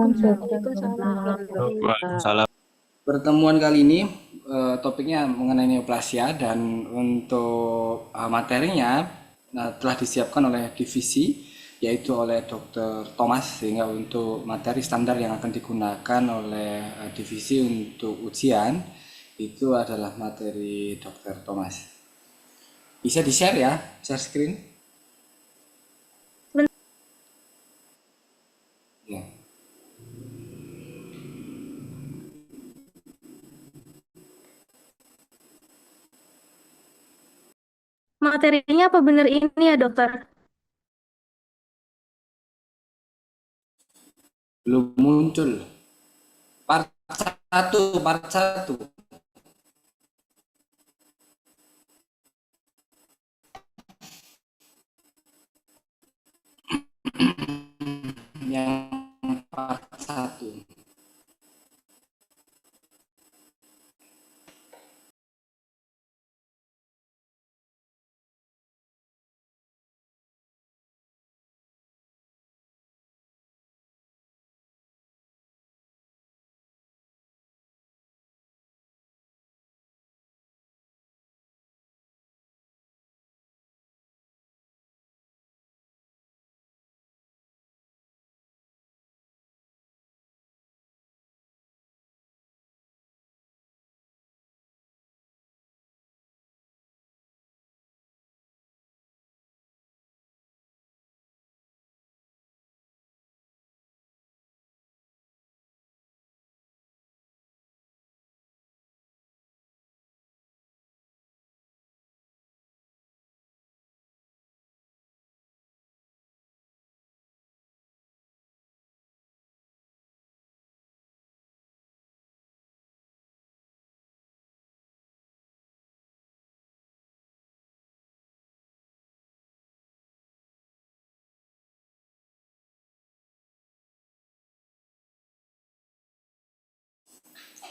Waalaikumsalam. Pertemuan kali ini topiknya mengenai neoplasia dan untuk materinya telah disiapkan oleh divisi yaitu oleh Dr. Thomas, sehingga untuk materi standar yang akan digunakan oleh divisi untuk ujian itu adalah materi Dr. Thomas. Bisa di-share ya, share screen? Ya. Materinya apa benar ini ya, dokter? Belum muncul. Part 1. Yang part 1.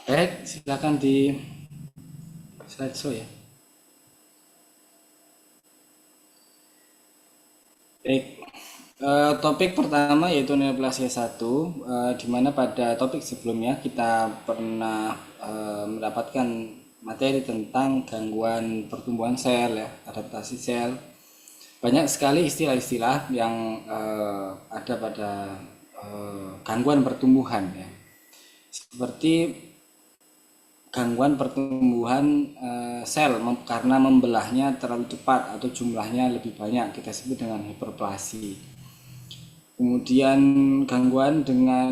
Baik, silakan di slideshow ya. Baik, topik pertama yaitu neoplasia 1, di mana pada topik sebelumnya kita pernah mendapatkan materi tentang gangguan pertumbuhan sel ya, adaptasi sel. Banyak sekali istilah-istilah yang ada pada gangguan pertumbuhan ya. Seperti gangguan pertumbuhan sel karena membelahnya terlalu cepat atau jumlahnya lebih banyak, kita sebut dengan hiperplasi. Kemudian gangguan dengan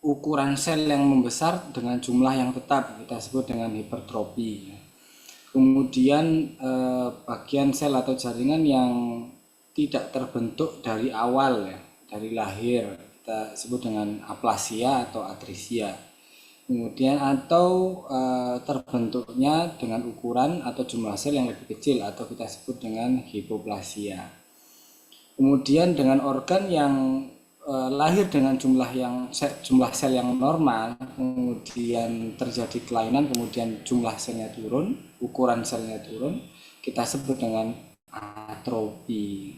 ukuran sel yang membesar dengan jumlah yang tetap, kita sebut dengan hipertrofi. Kemudian bagian sel atau jaringan yang tidak terbentuk dari awal ya, dari lahir, kita sebut dengan aplasia atau atrisia. Kemudian atau terbentuknya dengan ukuran atau jumlah sel yang lebih kecil atau kita sebut dengan hipoplasia. Kemudian dengan organ yang lahir dengan jumlah sel yang normal, kemudian terjadi kelainan, kemudian jumlah selnya turun, ukuran selnya turun, kita sebut dengan atrofi.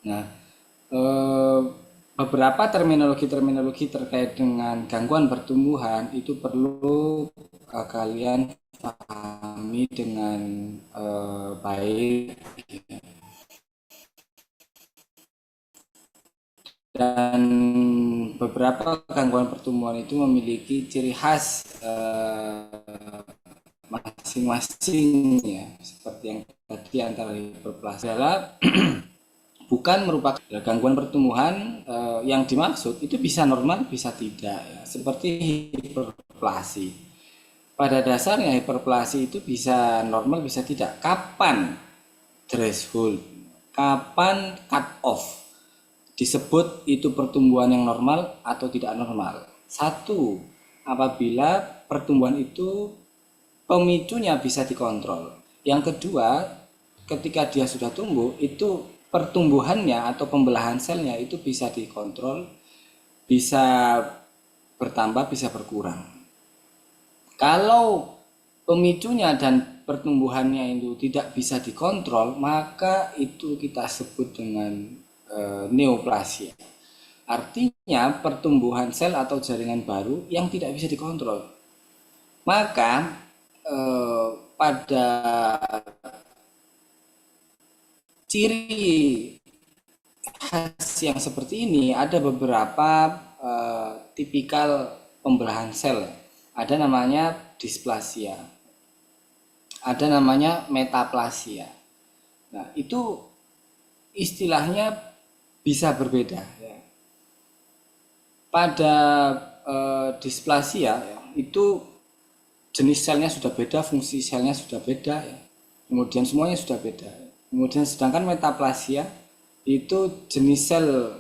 Nah, beberapa terminologi terkait dengan gangguan pertumbuhan itu perlu kalian pahami dengan baik. Dan beberapa gangguan pertumbuhan itu memiliki ciri khas masing-masing ya, seperti yang tadi antara hiperplasia bukan merupakan gangguan pertumbuhan yang dimaksud itu bisa normal bisa tidak ya. Seperti hiperplasi, pada dasarnya hiperplasi itu bisa normal bisa tidak. Kapan threshold, kapan cut off disebut itu pertumbuhan yang normal atau tidak normal? Satu, apabila pertumbuhan itu pemicunya bisa dikontrol. Yang kedua, ketika dia sudah tumbuh itu pertumbuhannya atau pembelahan selnya itu bisa dikontrol, bisa bertambah, bisa berkurang. Kalau pemicunya dan pertumbuhannya itu tidak bisa dikontrol, maka itu kita sebut dengan neoplasia. Artinya pertumbuhan sel atau jaringan baru yang tidak bisa dikontrol. Maka pada ciri khas yang seperti ini ada beberapa tipikal pembelahan sel. Ada namanya displasia, ada namanya metaplasia. Nah, itu istilahnya bisa berbeda. Ya. Pada displasia ya, itu jenis selnya sudah beda, fungsi selnya sudah beda, ya. Kemudian semuanya sudah beda. Kemudian sedangkan metaplasia itu jenis sel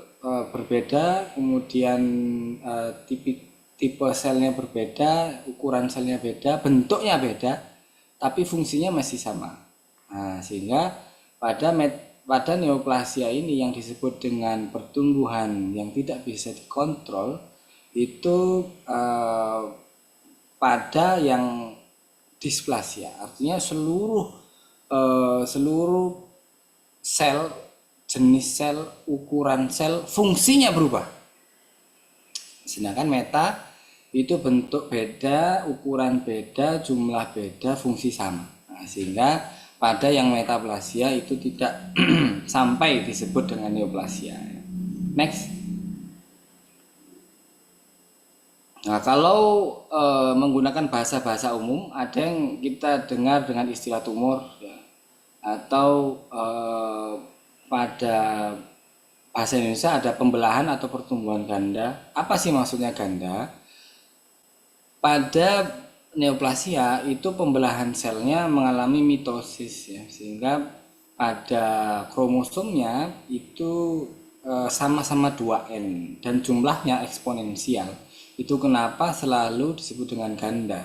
berbeda, kemudian tipe selnya berbeda, ukuran selnya beda, bentuknya beda, tapi fungsinya masih sama. Nah, sehingga pada neoplasia ini yang disebut dengan pertumbuhan yang tidak bisa dikontrol itu pada yang displasia, artinya seluruh sel, jenis sel, ukuran sel, fungsinya berubah. Sedangkan meta itu bentuk beda, ukuran beda, jumlah beda, fungsi sama. Nah, sehingga pada yang metaplasia itu tidak sampai disebut dengan neoplasia. Next. Nah, kalau menggunakan bahasa-bahasa umum, ada yang kita dengar dengan istilah tumor, ya, atau pada bahasa Indonesia ada pembelahan atau pertumbuhan ganda. Apa sih maksudnya ganda? Pada neoplasia itu pembelahan selnya mengalami mitosis, ya, sehingga pada kromosomnya itu sama-sama 2N dan jumlahnya eksponensial. Itu kenapa selalu disebut dengan ganda.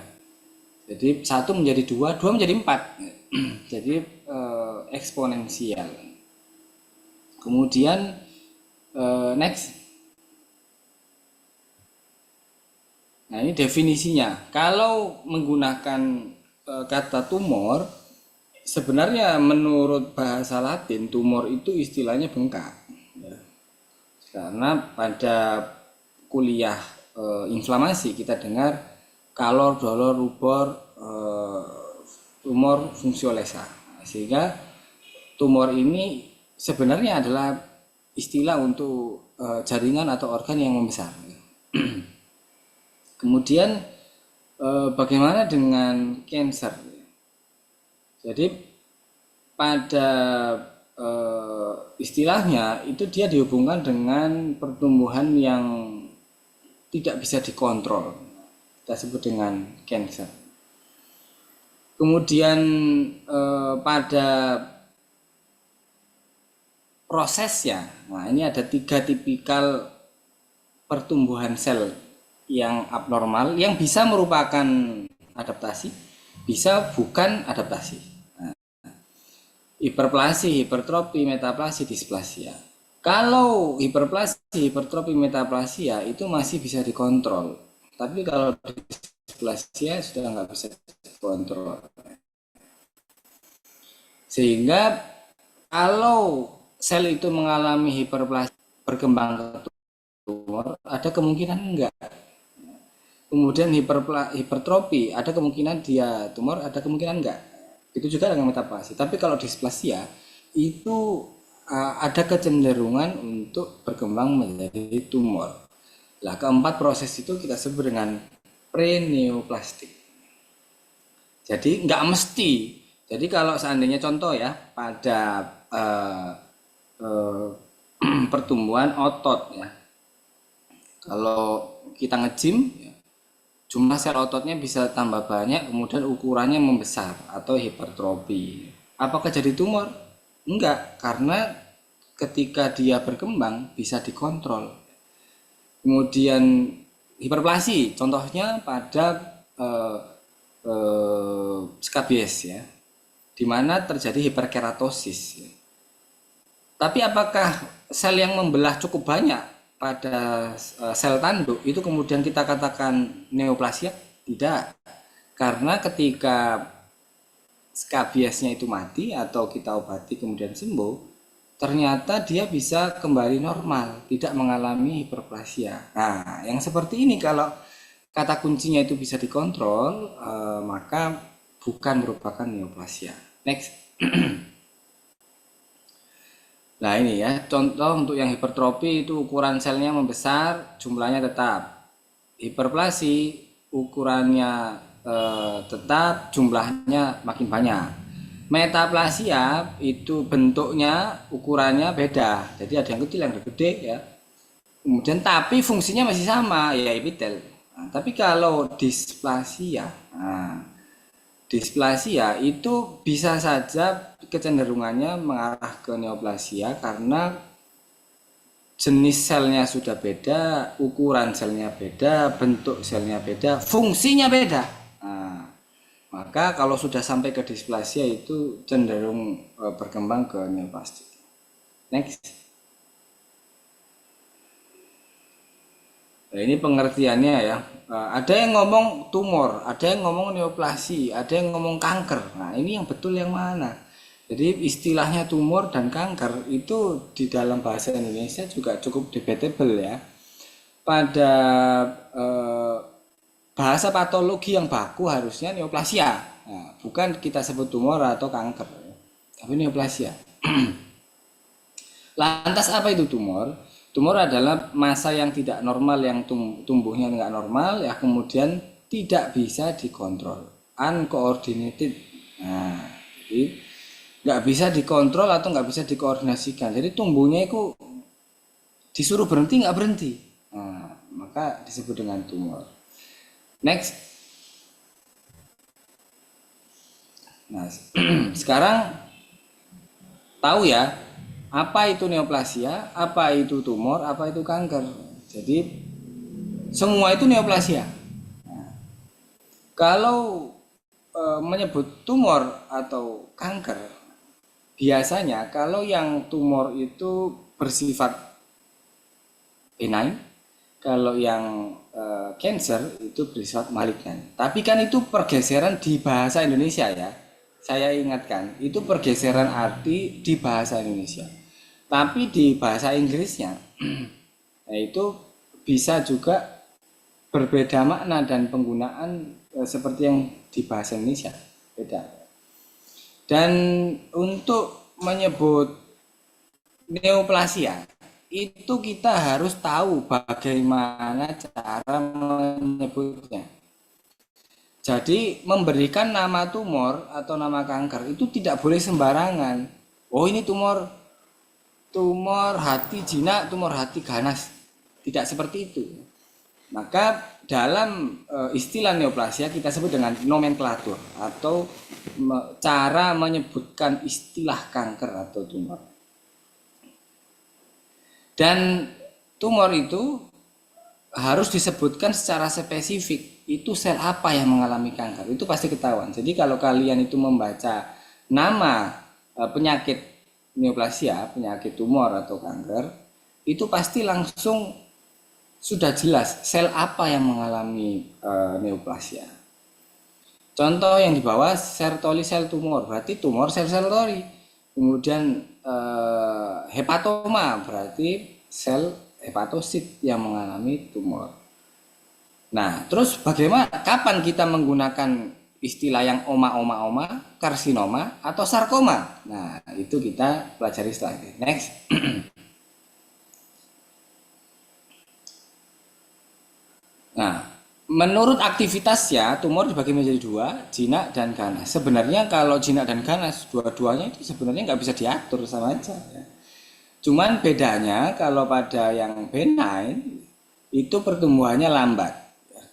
Jadi 1 menjadi 2, 2 menjadi 4. Jadi eksponensial. Kemudian next. Nah, ini definisinya. Kalau menggunakan kata tumor, sebenarnya menurut bahasa Latin tumor itu istilahnya bengkak. Ya. Karena pada kuliah inflamasi kita dengar calor, dolor, rubor, tumor fungsiolesa. Sehingga tumor ini sebenarnya adalah istilah untuk jaringan atau organ yang membesar. Kemudian bagaimana dengan cancer? Jadi pada istilahnya itu dia dihubungkan dengan pertumbuhan yang tidak bisa dikontrol. Kita sebut dengan cancer. Kemudian pada prosesnya, nah ini ada 3 tipikal pertumbuhan sel yang abnormal, yang bisa merupakan adaptasi, bisa bukan adaptasi. Nah, hiperplasi, hipertrofi, metaplasi, displasia. Kalau hiperplasi, hipertrofi, metaplasia itu masih bisa dikontrol, tapi kalau displasia sudah nggak bisa dikontrol. Sehingga kalau sel itu mengalami hiperplasi berkembang ke tumor, ada kemungkinan enggak. Kemudian hipertrofi, ada kemungkinan dia tumor, ada kemungkinan enggak. Itu juga dengan metaplasia. Tapi kalau displasia itu ada kecenderungan untuk berkembang menjadi tumor. Nah, keempat proses itu kita sebut dengan preneoplastik. Jadi enggak mesti. Jadi kalau seandainya contoh ya pada pertumbuhan otot ya, kalau kita nge-gym ya, jumlah sel ototnya bisa tambah banyak, kemudian ukurannya membesar atau hipertrofi. Apakah jadi tumor? Enggak, karena ketika dia berkembang bisa dikontrol. Kemudian hiperplasi, contohnya pada skabies ya, di mana terjadi hiperkeratosis. Ya. Tapi apakah sel yang membelah cukup banyak pada sel tanduk itu kemudian kita katakan neoplasia? Tidak, karena ketika skabiesnya itu mati atau kita obati kemudian sembuh, ternyata dia bisa kembali normal, tidak mengalami hiperplasia. Nah, yang seperti ini kalau kata kuncinya itu bisa dikontrol, maka bukan merupakan neoplasia. Next. Nah ini ya, contoh untuk yang hipertrofi itu ukuran selnya membesar, jumlahnya tetap. Hiperplasi ukurannya tetap, jumlahnya makin banyak. Metaplasia itu bentuknya, ukurannya beda. Jadi ada yang kecil, yang gede ya. Kemudian tapi fungsinya masih sama, ya epitel. Nah, tapi kalau displasia, displasia itu bisa saja kecenderungannya mengarah ke neoplasia karena jenis selnya sudah beda, ukuran selnya beda, bentuk selnya beda, fungsinya beda. Nah, maka kalau sudah sampai ke displasia itu cenderung berkembang ke neoplastik. Next. Nah, ini pengertiannya ya. Ada yang ngomong tumor, ada yang ngomong neoplasi, ada yang ngomong kanker. Nah, ini yang betul yang mana? Jadi istilahnya tumor dan kanker itu di dalam bahasa Indonesia juga cukup debatable ya. Pada bahasa patologi yang baku harusnya neoplasia. Nah, bukan kita sebut tumor atau kanker, tapi neoplasia. Lantas apa itu tumor? Tumor adalah massa yang tidak normal, yang tumbuhnya nggak normal, ya kemudian tidak bisa dikontrol, uncoordinated. Nah, jadi nggak bisa dikontrol atau nggak bisa dikoordinasikan. Jadi tumbuhnya itu disuruh berhenti nggak berhenti. Nah, maka disebut dengan tumor. Next. Nah, sekarang tahu ya. Apa itu neoplasia, apa itu tumor, apa itu kanker. Jadi semua itu neoplasia. Nah, kalau menyebut tumor atau kanker, biasanya kalau yang tumor itu bersifat benign, kalau yang cancer itu bersifat malignan. Tapi kan itu pergeseran di bahasa Indonesia ya. Saya ingatkan, itu pergeseran arti di bahasa Indonesia. Tapi di bahasa Inggrisnya, itu bisa juga berbeda makna dan penggunaan seperti yang di bahasa Indonesia, beda. Dan untuk menyebut neoplasia, itu kita harus tahu bagaimana cara menyebutnya. Jadi memberikan nama tumor atau nama kanker itu tidak boleh sembarangan. Oh ini tumor hati jinak, tumor hati ganas. Tidak seperti itu. Maka dalam istilah neoplasia kita sebut dengan nomenklatur atau cara menyebutkan istilah kanker atau tumor. Dan tumor itu harus disebutkan secara spesifik. Itu sel apa yang mengalami kanker, itu pasti ketahuan. Jadi kalau kalian itu membaca nama penyakit neoplasia, penyakit tumor atau kanker, itu pasti langsung sudah jelas sel apa yang mengalami neoplasia. Contoh yang di bawah, Sertoli sel tumor, berarti tumor sel Sertoli. Kemudian hepatoma, berarti sel hepatosit yang mengalami tumor. Nah, terus bagaimana, kapan kita menggunakan istilah yang oma-oma-oma, karsinoma atau sarkoma? Nah, itu kita pelajari setelah ini. Next. Nah, menurut aktivitasnya tumor dibagi menjadi dua, jinak dan ganas. Sebenarnya kalau jinak dan ganas, dua-duanya itu sebenarnya nggak bisa diatur, sama aja ya. Cuman bedanya kalau pada yang benign itu pertumbuhannya lambat,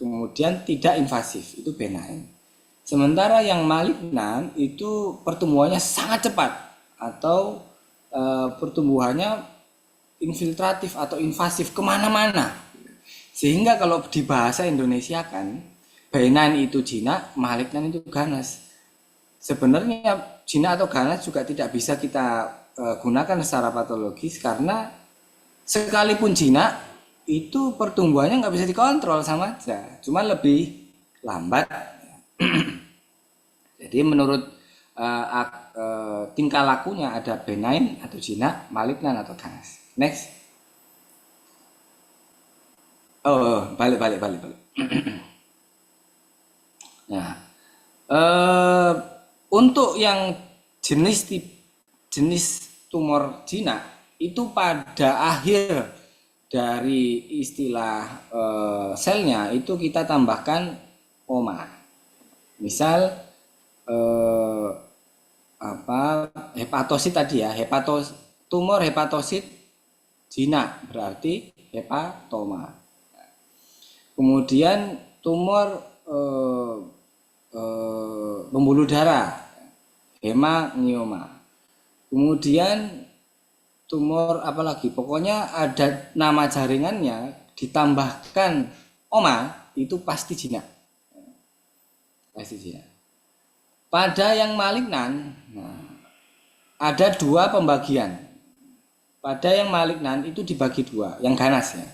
kemudian tidak invasif, itu benign. Sementara yang malignan itu pertumbuhannya sangat cepat atau pertumbuhannya infiltratif atau invasif kemana-mana. Sehingga kalau di bahasa Indonesia kan, benign itu jinak, malignan itu ganas. Sebenarnya jinak atau ganas juga tidak bisa kita gunakan secara patologis karena sekalipun jinak itu pertumbuhannya nggak bisa dikontrol, sama aja, cuma lebih lambat. Jadi menurut tingkah lakunya ada benign atau jinak, malignan atau ganas. Next. Balik. Nah, untuk yang jenis tumor jinak itu pada akhir dari istilah selnya itu kita tambahkan oma. Misal hepatosit tadi ya, tumor hepatosit jinak berarti hepatoma. Kemudian tumor pembuluh darah, hemangioma. Kemudian tumor apalagi, pokoknya ada nama jaringannya ditambahkan oma itu pasti jinak. Pada yang malignan, ada dua pembagian. Pada yang malignan itu dibagi dua, yang ganas ya.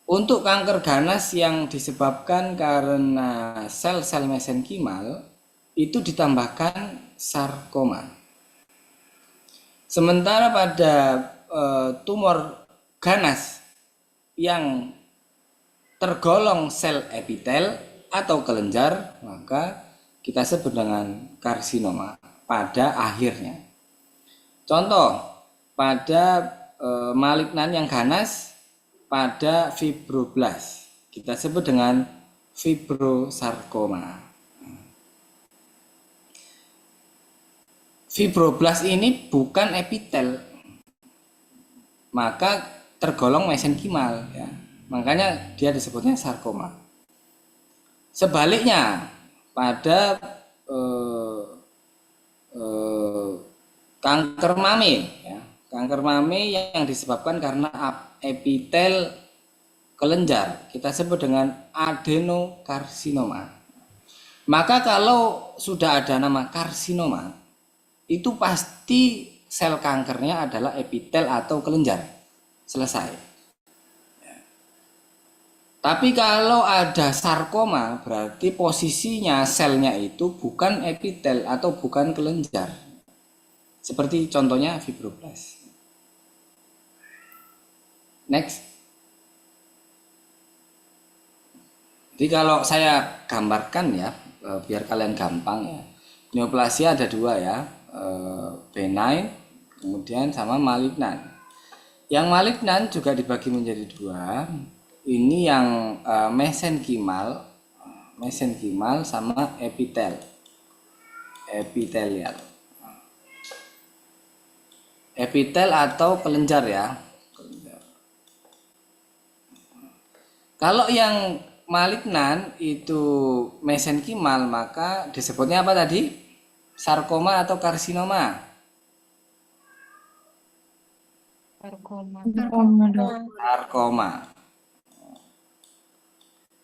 Untuk kanker ganas yang disebabkan karena sel-sel mesenkimal itu ditambahkan sarkoma. Sementara pada tumor ganas yang tergolong sel epitel atau kelenjar, maka kita sebut dengan karsinoma pada akhirnya. Contoh, pada malignan yang ganas pada fibroblas kita sebut dengan fibrosarkoma. Fibroblas ini bukan epitel, maka tergolong mesenkimal ya. Makanya dia disebutnya sarkoma. Sebaliknya pada kanker mame ya. Kanker mame yang disebabkan karena epitel kelenjar kita sebut dengan adenokarsinoma. Maka kalau sudah ada nama karsinoma itu pasti sel kankernya adalah epitel atau kelenjar. Selesai. Tapi kalau ada sarkoma berarti posisinya selnya itu bukan epitel atau bukan kelenjar. Seperti contohnya fibroblas. Next. Jadi kalau saya gambarkan ya, biar kalian gampang ya. Neoplasia ada dua ya, benign, kemudian sama malignan. Yang malignan juga dibagi menjadi dua. Ini yang mesenkimal sama epitelial. Epitel atau kelenjar ya. Kalau yang malignan itu mesenkimal maka disebutnya apa tadi? Sarkoma atau karsinoma?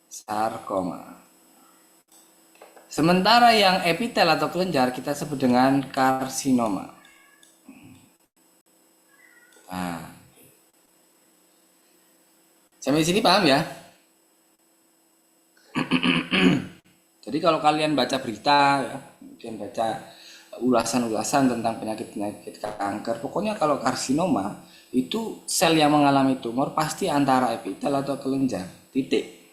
Sarkoma. Sementara yang epitel atau kelenjar kita sebut dengan karsinoma. Nah. Sampai sini paham ya? Jadi kalau kalian baca berita ya, kemudian baca ulasan-ulasan tentang penyakit-penyakit kanker, pokoknya kalau karsinoma itu sel yang mengalami tumor pasti antara epitel atau kelenjar, titik.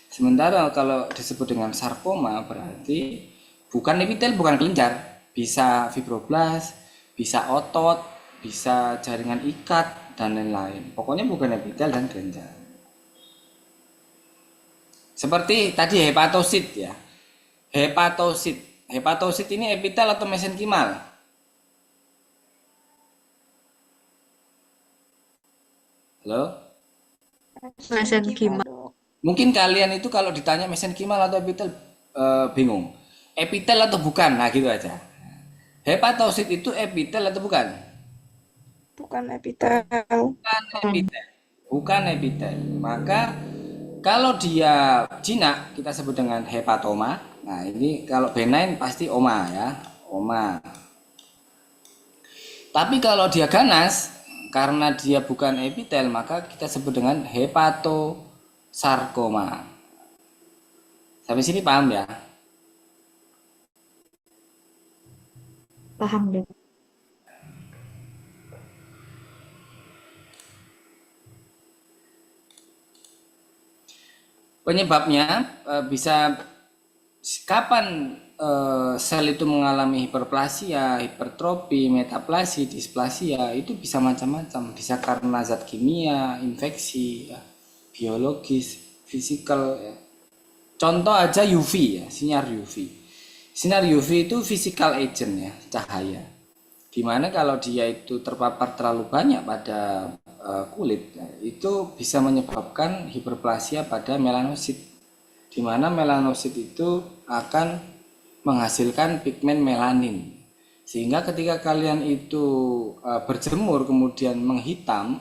Sementara kalau disebut dengan sarkoma berarti bukan epitel, bukan kelenjar, bisa fibroblas, bisa otot, bisa jaringan ikat dan lain-lain. Pokoknya bukan epitel dan kelenjar. Seperti tadi hepatosit ya. Hepatosit ini epitel atau mesenkimal? Halo? Mesenkimal. Mungkin kalian itu kalau ditanya mesenkimal atau epitel bingung. Epitel atau bukan? Nah gitu aja. Hepatosit itu epitel atau bukan? Bukan epitel. Bukan epitel. Maka kalau dia jinak kita sebut dengan hepatoma. Nah ini kalau benign pasti oma ya, oma. Tapi kalau dia ganas karena dia bukan epitel maka kita sebut dengan hepatosarkoma. Sampai sini paham ya? Paham, Dok. Penyebabnya bisa kapan sel itu mengalami hiperplasia, hipertrofi, metaplasia, displasia, itu bisa macam-macam. Bisa karena zat kimia, infeksi, ya, biologis, fisikal. Ya. Contoh aja UV ya, sinar UV. Sinar UV itu physical agent ya, cahaya. Dimana kalau dia itu terpapar terlalu banyak pada kulit, ya, itu bisa menyebabkan hiperplasia pada melanosit. Dimana melanosit itu akan menghasilkan pigmen melanin. Sehingga ketika kalian itu berjemur kemudian menghitam,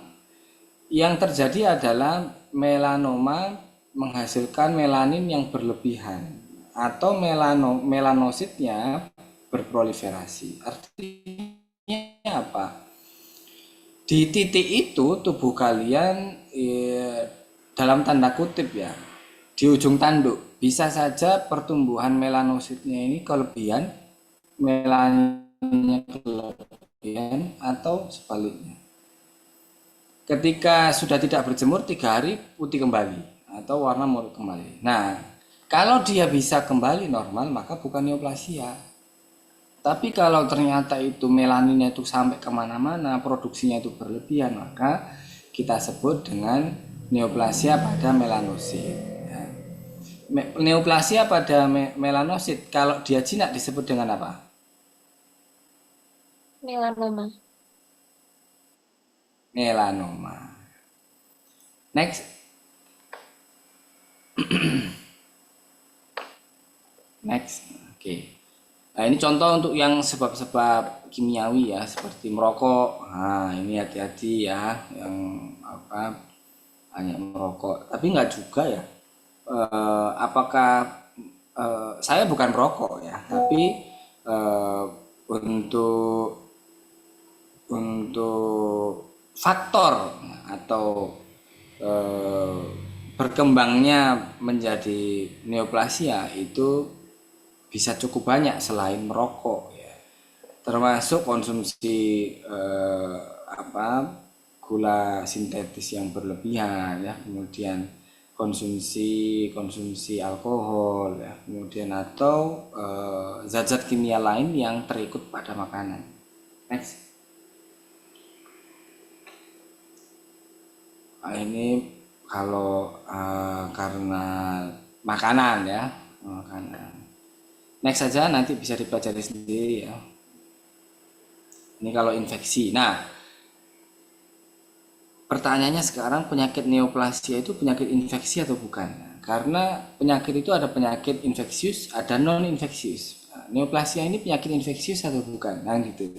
yang terjadi adalah melanoma menghasilkan melanin yang berlebihan atau melanositnya berproliferasi. Artinya apa? Di titik itu tubuh kalian dalam tanda kutip ya, di ujung tanduk bisa saja pertumbuhan melanositnya ini kelebihan, melaninnya kelebihan atau sebaliknya. Ketika sudah tidak berjemur 3 hari putih kembali atau warna merah kembali. Nah, kalau dia bisa kembali normal maka bukan neoplasia. Tapi kalau ternyata itu melaninnya itu sampai kemana-mana, produksinya itu berlebihan, maka kita sebut dengan neoplasia pada melanosit. Ya. Neoplasia pada melanosit, kalau dia jinak disebut dengan apa? Melanoma. Melanoma. Next. Next. Oke. Nah, ini contoh untuk yang sebab-sebab kimiawi ya, seperti merokok. Nah, ini hati-hati ya, yang apa banyak merokok. Tapi nggak juga ya. Apakah saya bukan merokok ya, tapi untuk faktor atau berkembangnya menjadi neoplasia itu bisa cukup banyak selain merokok ya, termasuk konsumsi gula sintetis yang berlebihan ya, kemudian konsumsi alkohol ya, kemudian atau zat-zat kimia lain yang terikut pada makanan. Next. Nah, ini kalau karena makanan ya, makanan. Next saja, nanti bisa dipelajari sendiri ya. Ini kalau infeksi. Nah, pertanyaannya sekarang, penyakit neoplasia itu penyakit infeksi atau bukan? Karena penyakit itu ada penyakit infeksius, ada non-infeksius. Nah, neoplasia ini penyakit infeksius atau bukan? Nah gitu.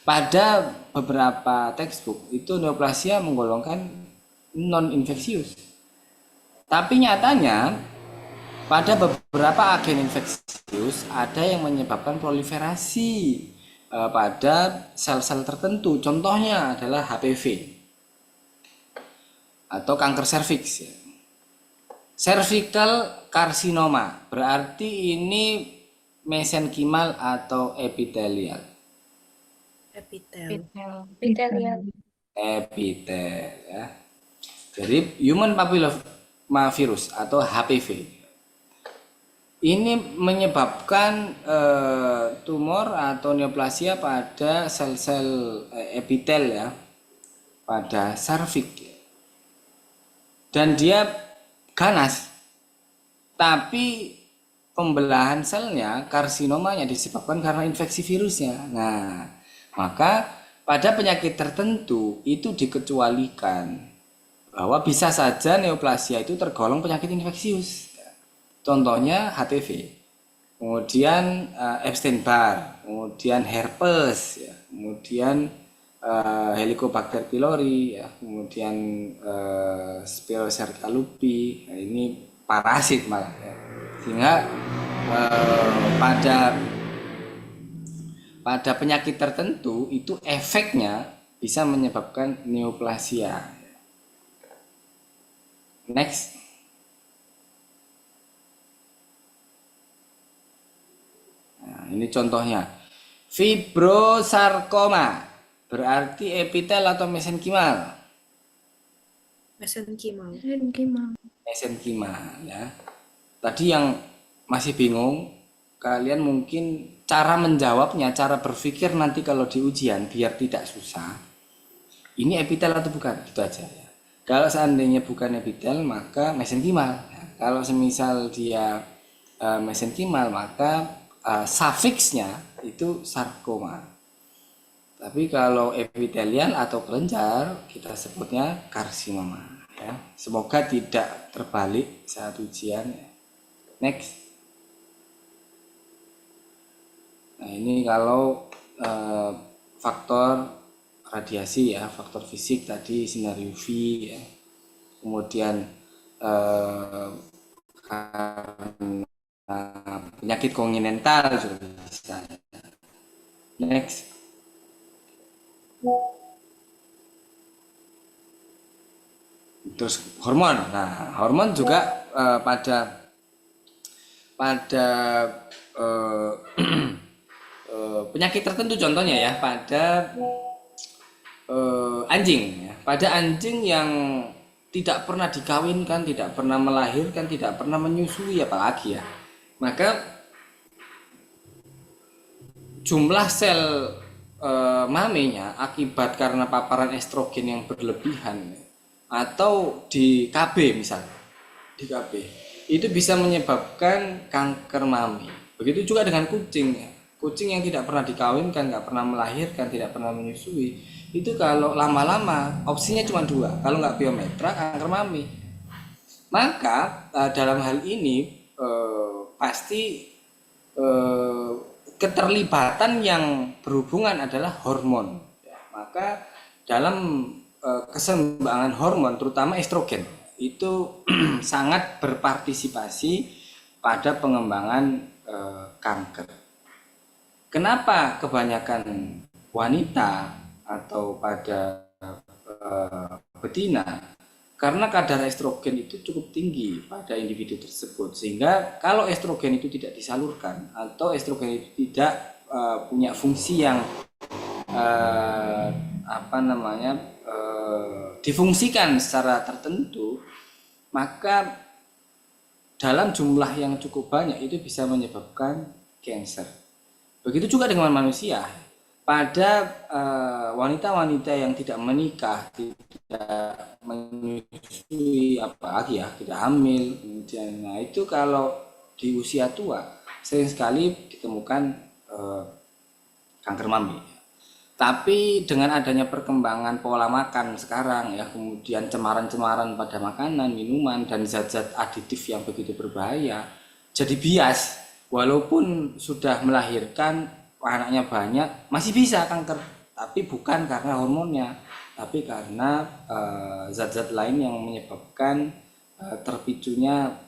Pada beberapa textbook itu neoplasia menggolongkan non-infeksius. Tapi nyatanya pada beberapa agen infeksius ada yang menyebabkan proliferasi pada sel-sel tertentu. Contohnya adalah HPV atau kanker serviks. Cervical carcinoma berarti ini mesenkimal atau epitelial. Epitel. Epitel ya. Jadi human papillomavirus atau HPV. Ini menyebabkan tumor atau neoplasia pada sel-sel epitel ya, pada serviks. Dan dia ganas, tapi pembelahan selnya, karsinomanya disebabkan karena infeksi virusnya. Nah, maka pada penyakit tertentu itu dikecualikan bahwa bisa saja neoplasia itu tergolong penyakit infeksius. Contohnya HPV, kemudian Epstein-Barr, kemudian herpes, ya, kemudian Helicobacter pylori, ya, kemudian Spirocerca lupi. Nah, ini parasit malah, ya. Sehingga pada penyakit tertentu itu efeknya bisa menyebabkan neoplasia. Next. Nah, ini contohnya. Fibrosarkoma berarti epitel atau mesenkimal? Mesenkimal. Mesenkimal ya. Tadi yang masih bingung, kalian mungkin cara menjawabnya, cara berpikir nanti kalau di ujian biar tidak susah. Ini epitel atau bukan? Itu aja ya. Kalau seandainya bukan epitel maka mesenkimal. Ya, kalau semisal dia mesenkimal maka sufiksnya itu sarkoma. Tapi kalau epitelial atau kelenjar kita sebutnya karsinoma ya. Semoga tidak terbalik saat ujian. Next. Nah, ini kalau faktor radiasi ya, faktor fisik tadi sinar UV ya. Kemudian penyakit kongenital juga bisa. Next. Terus hormon. Nah, hormon juga pada penyakit tertentu contohnya ya, pada anjing ya. Pada anjing yang tidak pernah dikawinkan, tidak pernah melahirkan, tidak pernah menyusui apalagi ya. Maka jumlah sel mamenya akibat karena paparan estrogen yang berlebihan atau di KB misalnya, di KB itu bisa menyebabkan kanker mami. Begitu juga dengan kucing ya. Kucing yang tidak pernah dikawinkan, nggak pernah melahirkan, tidak pernah menyusui, itu kalau lama-lama opsinya cuma dua, kalau nggak biometra kanker mami. Maka dalam hal ini pasti keterlibatan yang berhubungan adalah hormon ya. Maka dalam keseimbangan hormon terutama estrogen itu sangat berpartisipasi pada pengembangan kanker. Kenapa kebanyakan wanita atau pada betina? Karena kadar estrogen itu cukup tinggi pada individu tersebut, sehingga kalau estrogen itu tidak disalurkan atau estrogen itu tidak punya fungsi yang difungsikan secara tertentu, maka dalam jumlah yang cukup banyak itu bisa menyebabkan kanker. Begitu juga dengan manusia. Pada wanita-wanita yang tidak menikah, tidak menyusui apalagi ya, tidak hamil, kemudian nah itu kalau di usia tua sering sekali ditemukan kanker mami. Tapi dengan adanya perkembangan pola makan sekarang ya, kemudian cemaran-cemaran pada makanan, minuman dan zat-zat aditif yang begitu berbahaya, jadi bias walaupun sudah melahirkan anaknya banyak masih bisa kanker, tapi bukan karena hormonnya, tapi karena zat-zat lain yang menyebabkan terpicunya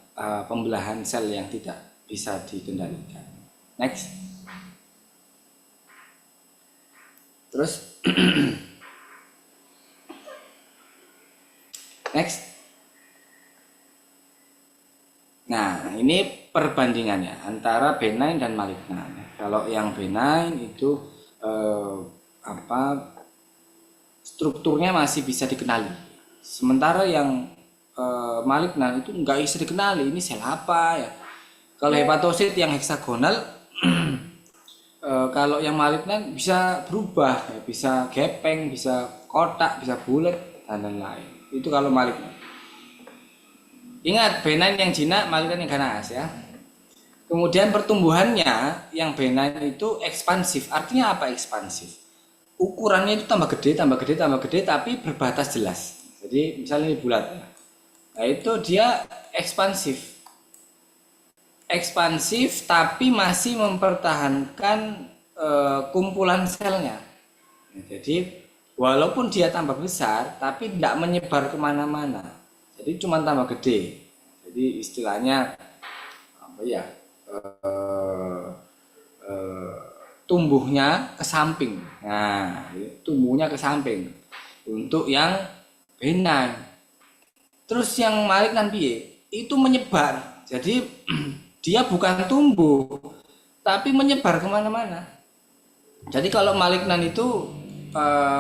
pembelahan sel yang tidak bisa dikendalikan. Next. Terus next. Nah, ini perbandingannya antara benign dan malignan. Kalau yang benign itu strukturnya masih bisa dikenali. Sementara yang malignan itu nggak bisa dikenali, ini sel apa ya. Kalau hepatosit yang heksagonal kalau yang malignan bisa berubah ya, bisa gepeng, bisa kotak, bisa bulat dan lain-lain. Itu kalau malignan. Ingat, benign yang jinak, malignan yang ganas ya. Kemudian pertumbuhannya yang benign itu ekspansif. Artinya apa ekspansif? Ukurannya itu tambah gede, tapi berbatas jelas. Jadi misalnya ini bulat. Nah itu dia ekspansif. Ekspansif tapi masih mempertahankan kumpulan selnya. Jadi walaupun dia tambah besar, tapi tidak menyebar kemana-mana. Jadi cuma tambah gede. Jadi istilahnya apa ya? Tumbuhnya ke samping. Nah, tumbuhnya ke samping untuk yang benign. Terus yang malignan piye? Itu menyebar. Jadi dia bukan tumbuh, tapi menyebar kemana-mana. Jadi kalau malignan itu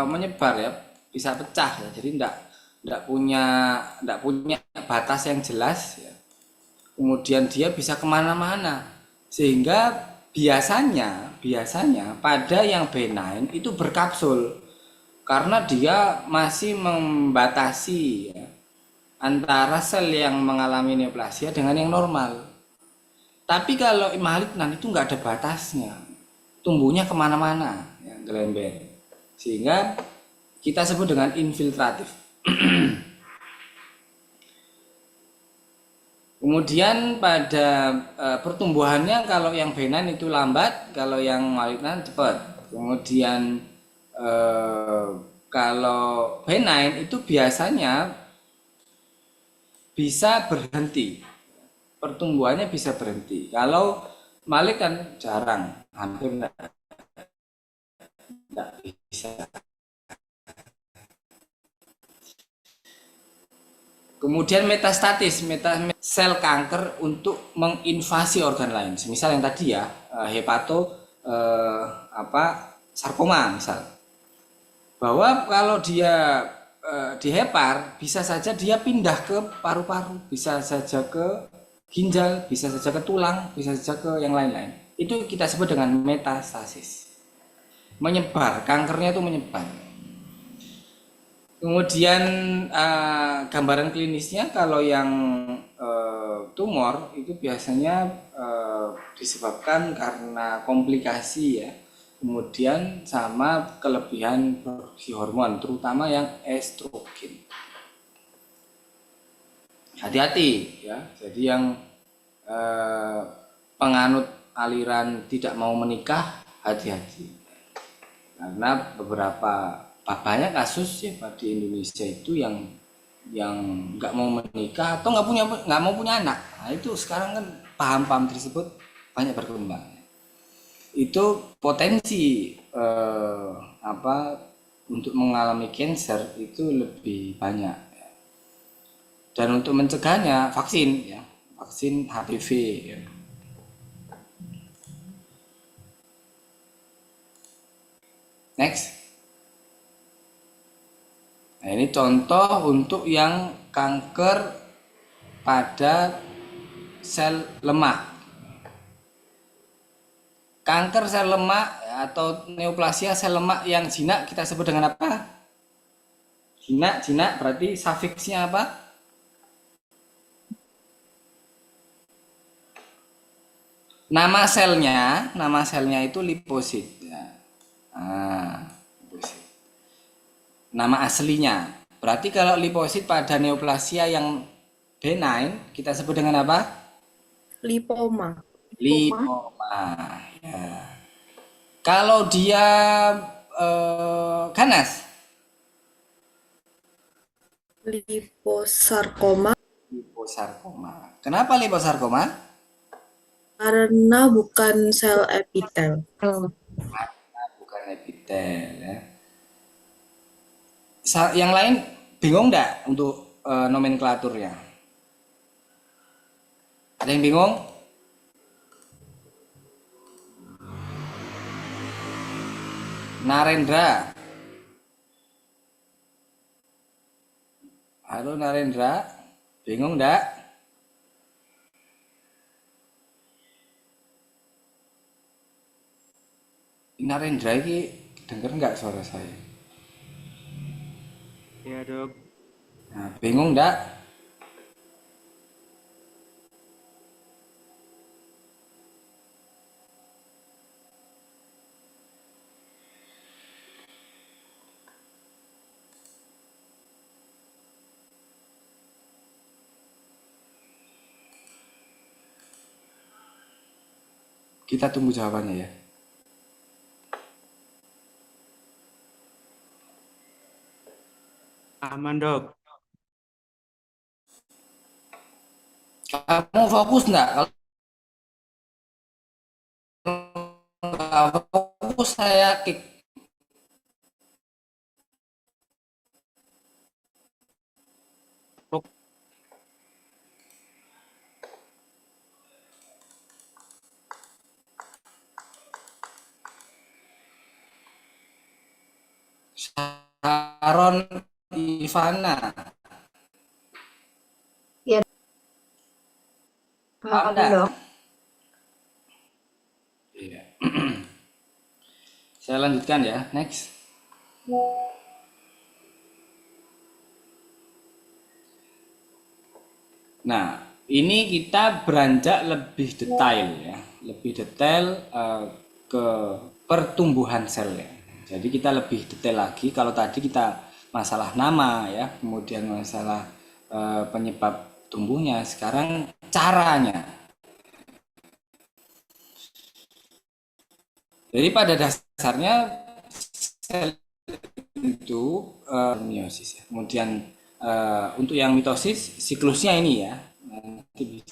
menyebar ya, bisa pecah ya. Jadi enggak punya batas yang jelas ya. Kemudian dia bisa kemana-mana, sehingga biasanya pada yang benign itu berkapsul karena dia masih membatasi ya, antara sel yang mengalami neoplasia dengan yang normal. Tapi kalau malignan itu nggak ada batasnya, tumbuhnya kemana-mana, ya, gelember, sehingga kita sebut dengan infiltratif. Kemudian pada pertumbuhannya kalau yang benign itu lambat, kalau yang malignan cepat. Kemudian kalau benign itu biasanya bisa berhenti, pertumbuhannya bisa berhenti. Kalau malignan jarang, hampir tidak bisa. Kemudian metastatis, sel kanker untuk menginvasi organ lain. Misal yang tadi ya, sarkoma misal. Bahwa kalau dia di hepar, bisa saja dia pindah ke paru-paru, bisa saja ke ginjal, bisa saja ke tulang, bisa saja ke yang lain-lain. Itu kita sebut dengan metastasis. Menyebar, kankernya itu menyebar. Kemudian gambaran klinisnya kalau yang tumor itu biasanya disebabkan karena komplikasi ya, kemudian sama kelebihan produksi hormon, terutama yang estrogen. Hati-hati ya, jadi yang penganut aliran tidak mau menikah, hati-hati, karena banyak kasus ya di Indonesia itu yang nggak mau menikah atau nggak mau punya anak. Nah, itu sekarang kan paham-paham tersebut banyak berkembang. Itu potensi untuk mengalami cancer itu lebih banyak. Dan untuk mencegahnya vaksin ya, vaksin HPV ya. Next. Nah, ini contoh untuk yang kanker pada sel lemak. Kanker sel lemak atau neoplasia sel lemak yang jinak kita sebut dengan apa? Jinak berarti sufiksnya apa? Nama selnya itu liposit. Ya. Liposit. Nama aslinya. Berarti kalau liposit pada neoplasia yang benign kita sebut dengan apa? Lipoma. Ya. Kalau dia ganas? Liposarkoma. Kenapa liposarkoma? Karena bukan sel epitel. Bukan epitel ya. Yang lain bingung enggak untuk nomenklaturnya? Ada yang bingung? Narendra. Halo Narendra, bingung enggak? Narendra ini denger enggak suara saya? Ya dok. Nah, bingung enggak? Kita tunggu jawabannya ya. Aman dok. Kamu fokus enggak? Kalau fokus saya kick. Sharon Ivana. Paham, Ada? Dok. Iya. Saya lanjutkan ya, next. Nah, ini kita beranjak lebih detail ya, lebih detail ke pertumbuhan sel ya. Jadi kita lebih detail lagi. Kalau tadi kita masalah nama ya, kemudian masalah penyebab tumbuhnya, sekarang caranya. Jadi pada dasarnya sel itu meiosis ya. Kemudian untuk yang mitosis siklusnya ini ya. Nanti bisa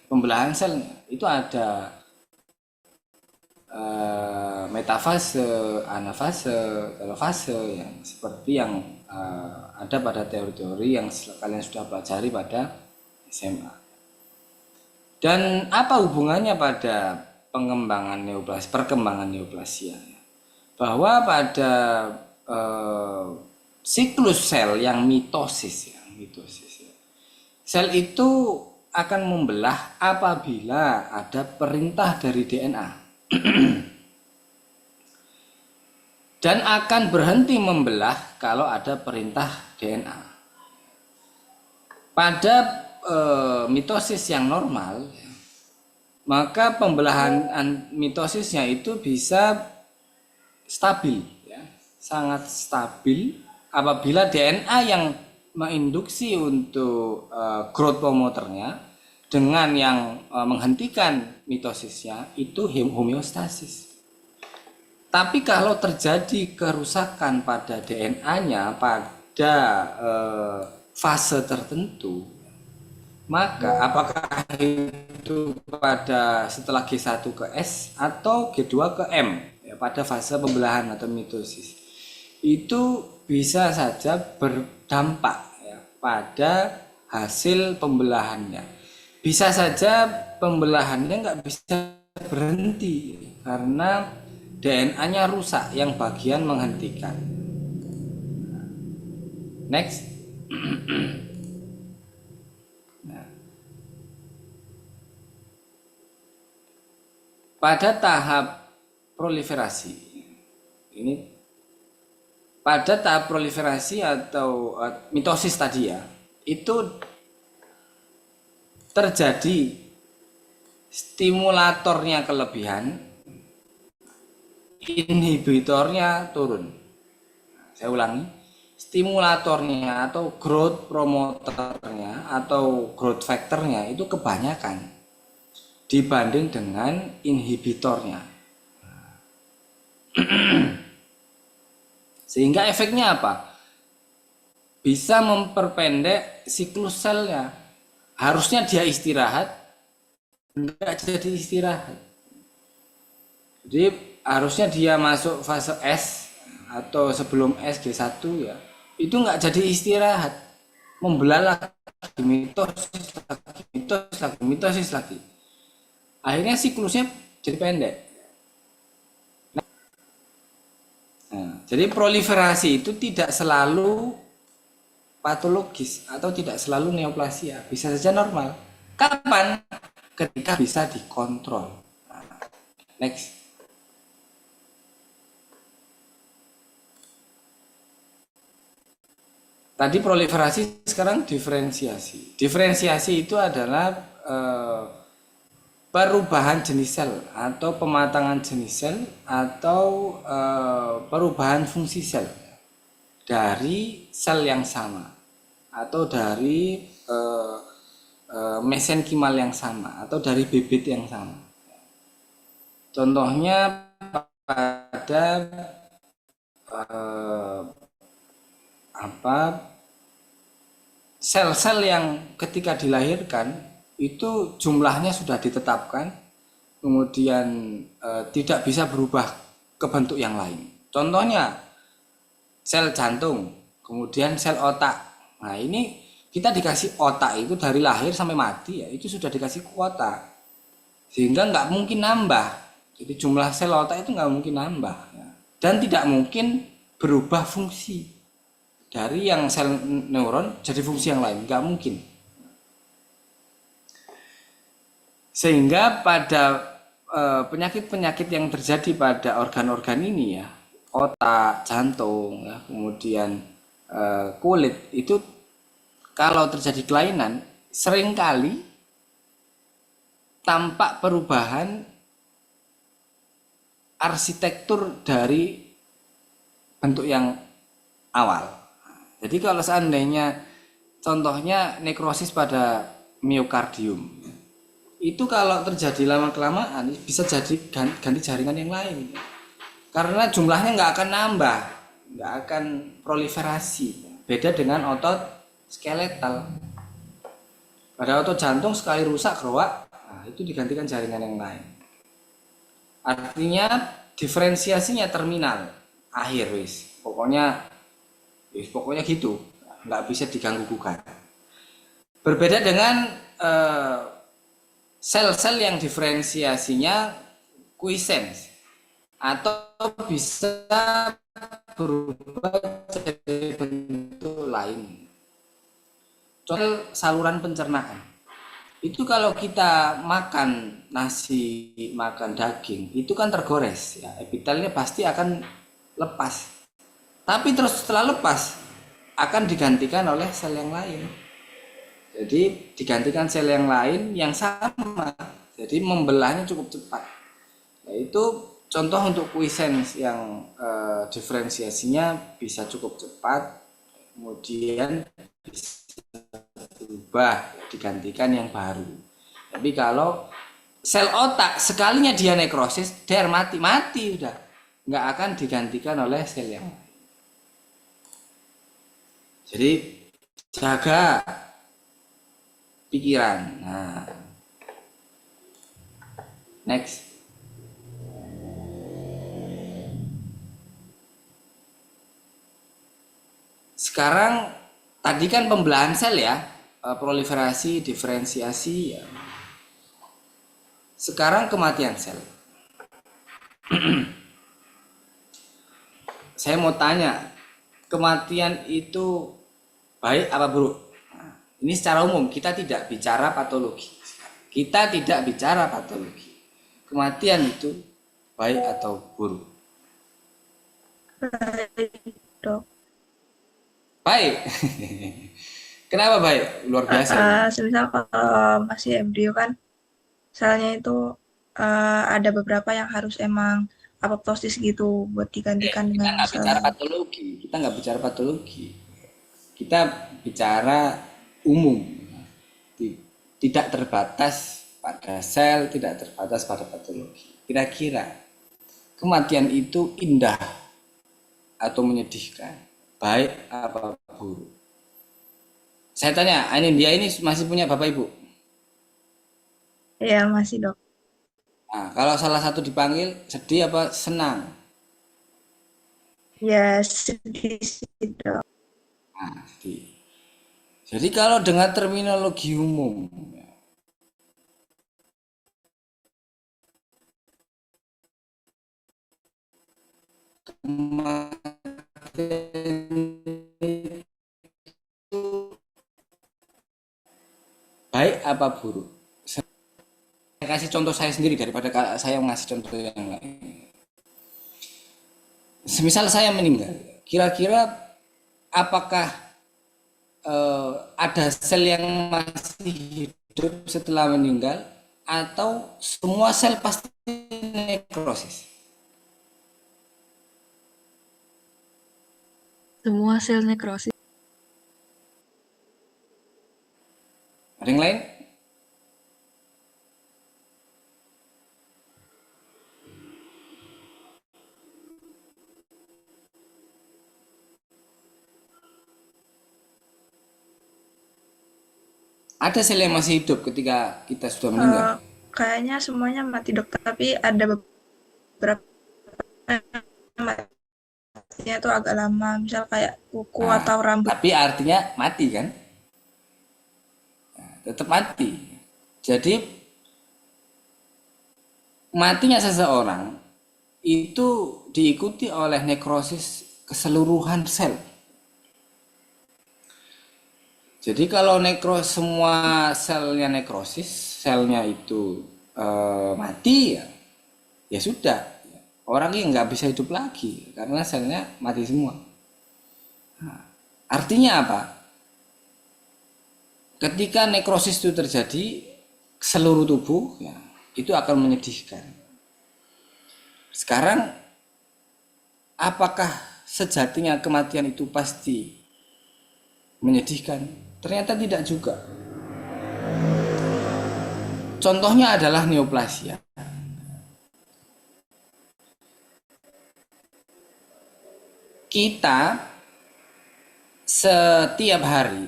pembelahan sel itu ada metafase, anafase, telofase yang seperti yang ada pada teori-teori yang kalian sudah pelajari pada SMA. Dan apa hubungannya pada pengembangan neoplasia, perkembangan neoplasia? Bahwa pada siklus sel yang mitosis ya, sel itu akan membelah apabila ada perintah dari DNA. Dan akan berhenti membelah kalau ada perintah DNA. Pada mitosis yang normal, maka pembelahan mitosisnya itu bisa stabil, ya, sangat stabil apabila DNA yang menginduksi untuk growth promoternya dengan yang menghentikan mitosisnya itu homeostasis. Tapi kalau terjadi kerusakan pada DNA-nya pada fase tertentu, maka apakah itu pada setelah G1 ke S atau G2 ke M ya, pada fase pembelahan atau mitosis, itu bisa saja berdampak ya, pada hasil pembelahannya. Bisa saja pembelahannya nggak bisa berhenti karena DNA-nya rusak yang bagian menghentikan. Next. Nah. Pada tahap proliferasi, ini pada tahap proliferasi atau mitosis tadi ya, itu terjadi stimulatornya kelebihan, inhibitornya turun. Saya ulangi, stimulatornya atau growth promoternya atau growth factornya itu kebanyakan dibanding dengan inhibitornya. Sehingga efeknya apa? Bisa memperpendek siklus selnya. Harusnya dia istirahat, enggak jadi istirahat. Jadi harusnya dia masuk fase S atau sebelum S G1 ya, itu nggak jadi istirahat, membelah lagi, mitosis lagi. Akhirnya siklusnya jadi pendek. Nah, jadi proliferasi itu tidak selalu patologis atau tidak selalu neoplasia, bisa saja normal. Kapan? Ketika bisa dikontrol. Next. Tadi proliferasi, sekarang diferensiasi. Diferensiasi itu adalah perubahan jenis sel atau pematangan jenis sel atau perubahan fungsi sel dari sel yang sama atau dari mesenkimal yang sama atau dari bibit yang sama. Contohnya pada sel-sel yang ketika dilahirkan itu jumlahnya sudah ditetapkan, kemudian tidak bisa berubah ke bentuk yang lain. Contohnya sel jantung, kemudian sel otak. Nah, ini kita dikasih otak itu dari lahir sampai mati ya, itu sudah dikasih kuota. Sehingga nggak mungkin nambah. Jadi jumlah sel otak itu nggak mungkin nambah. Ya. Dan tidak mungkin berubah fungsi. Dari yang sel neuron jadi fungsi yang lain, nggak mungkin. Sehingga pada penyakit-penyakit yang terjadi pada organ-organ ini ya, otak, jantung, ya, kemudian kulit itu kalau terjadi kelainan seringkali tampak perubahan arsitektur dari bentuk yang awal. Jadi kalau seandainya contohnya nekrosis pada miokardium, itu kalau terjadi lama-kelamaan bisa jadi ganti jaringan yang lain. Karena jumlahnya nggak akan nambah, nggak akan proliferasi. Beda dengan otot skeletal. Pada otot jantung sekali rusak keruak, nah, itu digantikan jaringan yang lain. Artinya diferensiasinya terminal, akhir wis. Pokoknya gitu, nggak bisa diganggu gugat. Berbeda dengan sel-sel yang diferensiasinya quiescence atau bisa berubah jadi bentuk lain. Contoh saluran pencernaan. Itu kalau kita makan nasi, makan daging, itu kan tergores ya, epitelnya pasti akan lepas. Tapi terus setelah lepas akan digantikan oleh sel yang lain. Jadi digantikan sel yang lain yang sama. Jadi membelahnya cukup cepat. Yaitu contoh untuk quiescence yang diferensiasinya bisa cukup cepat, kemudian bisa berubah, digantikan yang baru. Tapi kalau sel otak sekalinya dia nekrosis, der mati udah, nggak akan digantikan oleh sel yang lain. Jadi jaga pikiran. Nah, next. Sekarang tadi kan pembelahan sel ya, proliferasi, diferensiasi ya. Sekarang kematian sel. Saya mau tanya, kematian itu baik apa buruk? Nah, ini secara umum, kita tidak bicara patologi. Kita tidak bicara patologi. Kematian itu baik atau buruk? Baik, Dok. Baik. Kenapa baik? Luar biasa. Semisal kalau masih embrio kan, selnya itu ada beberapa yang harus emang apoptosis gitu buat digantikan Kita dengan nggak sel. bicara patologi. Kita nggak bicara patologi. Kita bicara umum. Tidak terbatas pada sel, tidak terbatas pada patologi. Kira-kira kematian itu indah atau menyedihkan? Baik apa buruk? Saya tanya, ini dia ini masih punya bapak ibu? Iya, masih, Dok. Nah, kalau salah satu dipanggil, sedih apa senang? Ya, sedih sih, Dok. Nah, sedih. Jadi kalau dengan terminologi umum, baik apa buruk? Saya kasih contoh saya sendiri daripada saya ngasih contoh yang lain. Semisal saya meninggal, kira-kira apakah ada sel yang masih hidup setelah meninggal atau semua sel pasti nekrosis? Semua sel nekrosis. Ada yang lain? Ada sel yang masih hidup ketika kita sudah meninggal? Kayaknya semuanya mati, Dok, tapi ada beberapa yang mati. durasinya itu agak lama, misal kayak kuku Nah, atau rambut. tapi artinya mati kan? Nah, tetap mati. Jadi matinya seseorang itu diikuti oleh nekrosis keseluruhan sel. Jadi kalau semua selnya nekrosis, selnya itu mati ya sudah, orang ini nggak bisa hidup lagi karena selnya mati semua. Nah, artinya apa? Ketika nekrosis itu terjadi seluruh tubuh, ya, itu akan menyedihkan. Sekarang, apakah sejatinya kematian itu pasti menyedihkan? Ternyata tidak juga. Contohnya adalah neoplasia. Kita setiap hari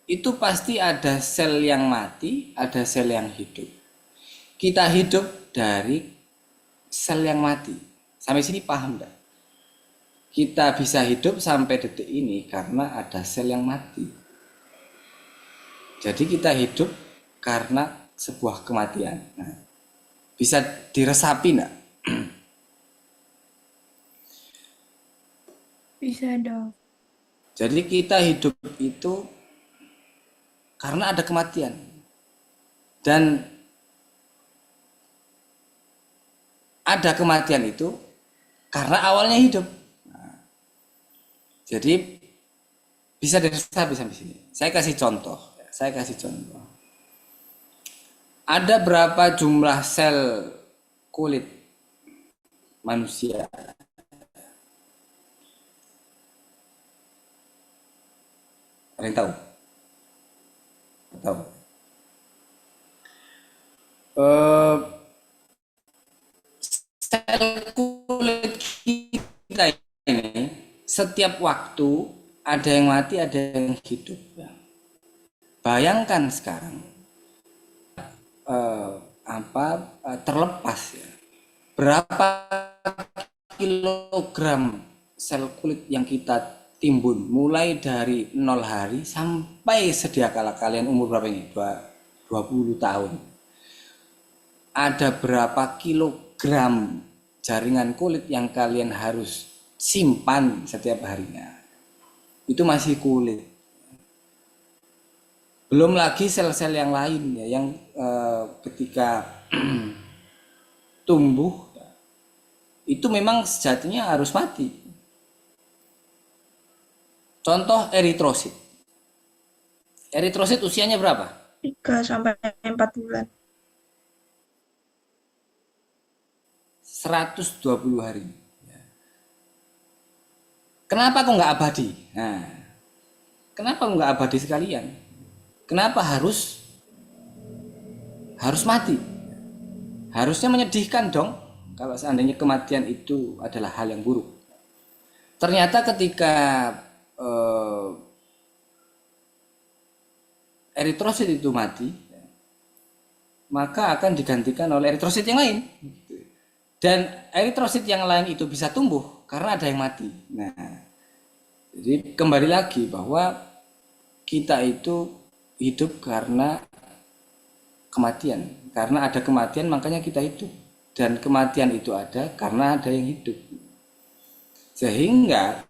itu pasti ada sel yang mati, ada sel yang hidup. Kita hidup dari sel yang mati. Sampai sini paham enggak? Kita bisa hidup sampai detik ini karena ada sel yang mati. Jadi kita hidup karena sebuah kematian. Nah, bisa diresapi enggak? Bisa dong. Jadi kita hidup itu karena ada kematian. Dan ada kematian itu karena awalnya hidup. Nah, jadi bisa diresapi sampai sini. Saya kasih contoh. Ada berapa jumlah sel kulit manusia? Ada yang tahu? Tahu? Sel kulit kita ini setiap waktu ada yang mati, ada yang hidup. Bayangkan sekarang terlepas ya, berapa kilogram sel kulit yang kita timbun mulai dari 0 hari sampai sedia kala kalian umur berapa ini? 20 tahun. Ada berapa kilogram jaringan kulit yang kalian harus simpan setiap harinya? Itu masih kulit. Belum lagi sel-sel yang lain ya, yang ketika tumbuh itu memang sejatinya harus mati. Contoh eritrosit. Eritrosit usianya berapa? 3 sampai 4 bulan. 120 hari. Kenapa kok nggak abadi? Nah, kenapa nggak abadi sekalian? Kenapa harus mati? Harusnya menyedihkan dong kalau seandainya kematian itu adalah hal yang buruk. Ternyata ketika eritrosit itu mati, maka akan digantikan oleh eritrosit yang lain. Dan eritrosit yang lain itu bisa tumbuh karena ada yang mati. Nah, jadi kembali lagi bahwa kita itu hidup karena kematian. Karena ada kematian makanya kita hidup. Dan kematian itu ada karena ada yang hidup. Sehingga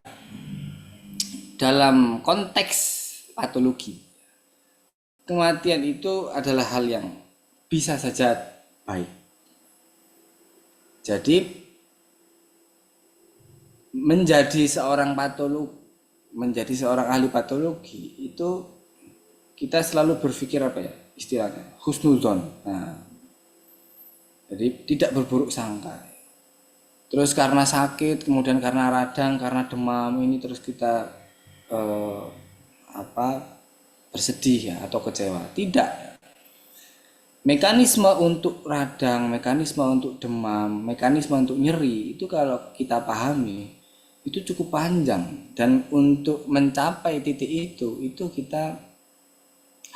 dalam konteks patologi, kematian itu adalah hal yang bisa saja baik. Jadi menjadi seorang patolog, menjadi seorang ahli patologi itu kita selalu berpikir apa ya istilahnya, husnuzon. Nah, jadi tidak berburuk sangka. Terus karena sakit, kemudian karena radang, karena demam ini terus kita bersedih ya atau kecewa. Tidak. Mekanisme untuk radang, mekanisme untuk demam, mekanisme untuk nyeri itu kalau kita pahami itu cukup panjang, dan untuk mencapai titik itu kita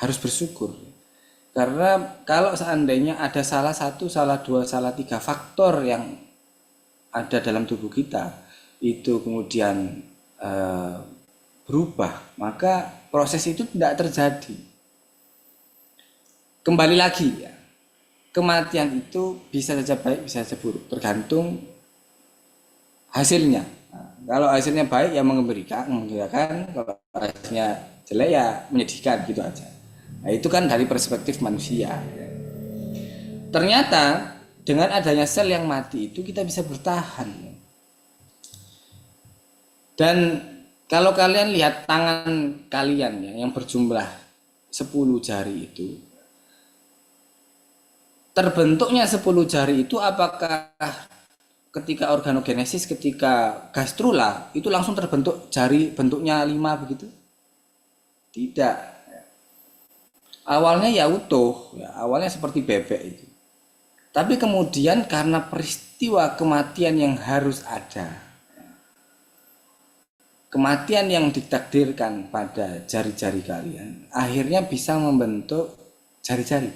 harus bersyukur. Karena kalau seandainya ada salah satu, salah dua, salah tiga faktor yang ada dalam tubuh kita itu kemudian berubah, maka proses itu tidak terjadi. Kembali lagi ya, kematian itu bisa saja baik, bisa saja buruk, tergantung hasilnya. Nah, kalau hasilnya baik ya mengembirakan, kalau hasilnya jelek ya menyedihkan, gitu aja. Nah, itu kan dari perspektif manusia. Ternyata dengan adanya sel yang mati itu kita bisa bertahan. Dan kalau kalian lihat tangan kalian ya, yang berjumlah 10 jari itu, terbentuknya 10 jari itu apakah ketika organogenesis, ketika gastrula itu langsung terbentuk jari bentuknya 5 begitu? Tidak. Awalnya ya utuh, ya, awalnya seperti bebek itu. Tapi kemudian karena peristiwa kematian yang harus ada, kematian yang ditakdirkan pada jari-jari kalian, akhirnya bisa membentuk jari-jari.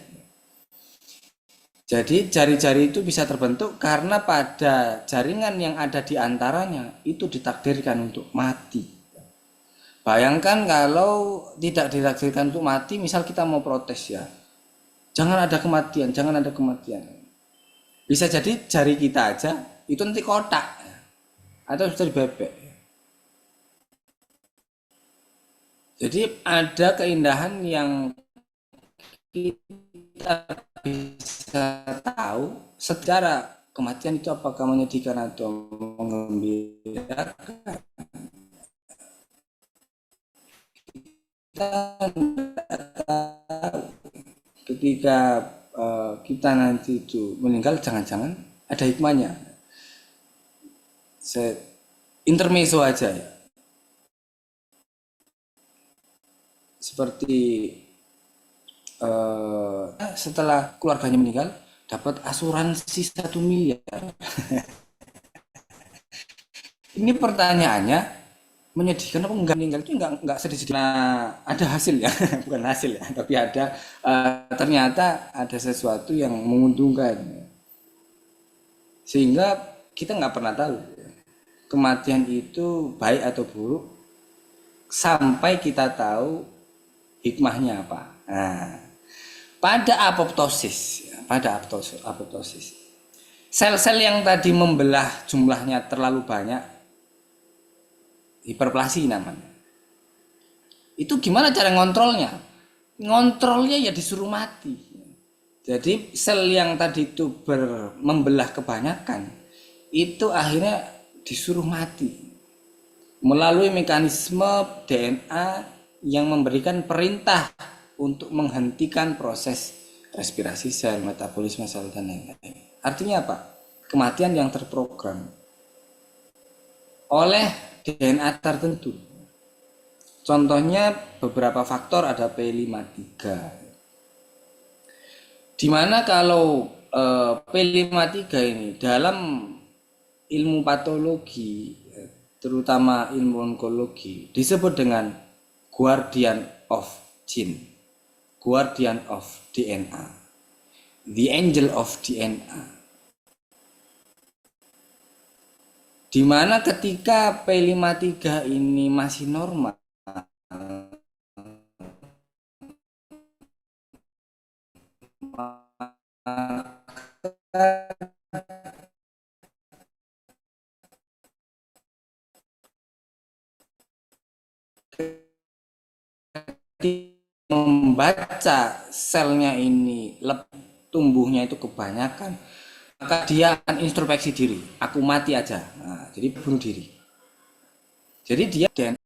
Jadi jari-jari itu bisa terbentuk karena pada jaringan yang ada di antaranya itu ditakdirkan untuk mati. Bayangkan kalau tidak ditakdirkan untuk mati, misal kita mau protes ya, jangan ada kematian, jangan ada kematian. Bisa jadi jari kita aja itu nanti kotak ya, atau jadi bebek. Jadi ada keindahan yang kita bisa tahu secara kematian itu apakah menyedihkan atau menggembirakan. Kita tidak tahu. Ketika kita nanti itu meninggal, jangan-jangan ada hikmahnya. Intermezzo aja ya. Seperti setelah keluarganya meninggal dapat asuransi 1 miliar. Ini pertanyaannya, menyedihkan apa enggak? Meninggal itu enggak sedih-sedih. Nah, ada hasil ya, bukan hasil ya, tapi ada ternyata ada sesuatu yang menguntungkan. Sehingga kita nggak pernah tahu kematian itu baik atau buruk sampai kita tahu hikmahnya apa. Nah, pada apoptosis, sel-sel yang tadi membelah jumlahnya terlalu banyak, hiperplasi namanya. Itu gimana cara ngontrolnya? Ngontrolnya ya disuruh mati. Jadi sel yang tadi itu membelah kebanyakan, itu akhirnya disuruh mati melalui mekanisme DNA yang memberikan perintah untuk menghentikan proses respirasi sel, metabolisme sel, dan lain-lain. Artinya apa? Kematian yang terprogram oleh DNA tertentu. Contohnya beberapa faktor, ada P53. Dimana kalau P53 ini dalam ilmu patologi, terutama ilmu onkologi, disebut dengan guardian of gene, guardian of DNA, the angel of DNA. Dimana ketika P53 ini masih normal, membaca selnya ini tumbuhnya itu kebanyakan, maka dia akan introspeksi diri, aku mati aja. Nah, jadi bunuh diri. Jadi dia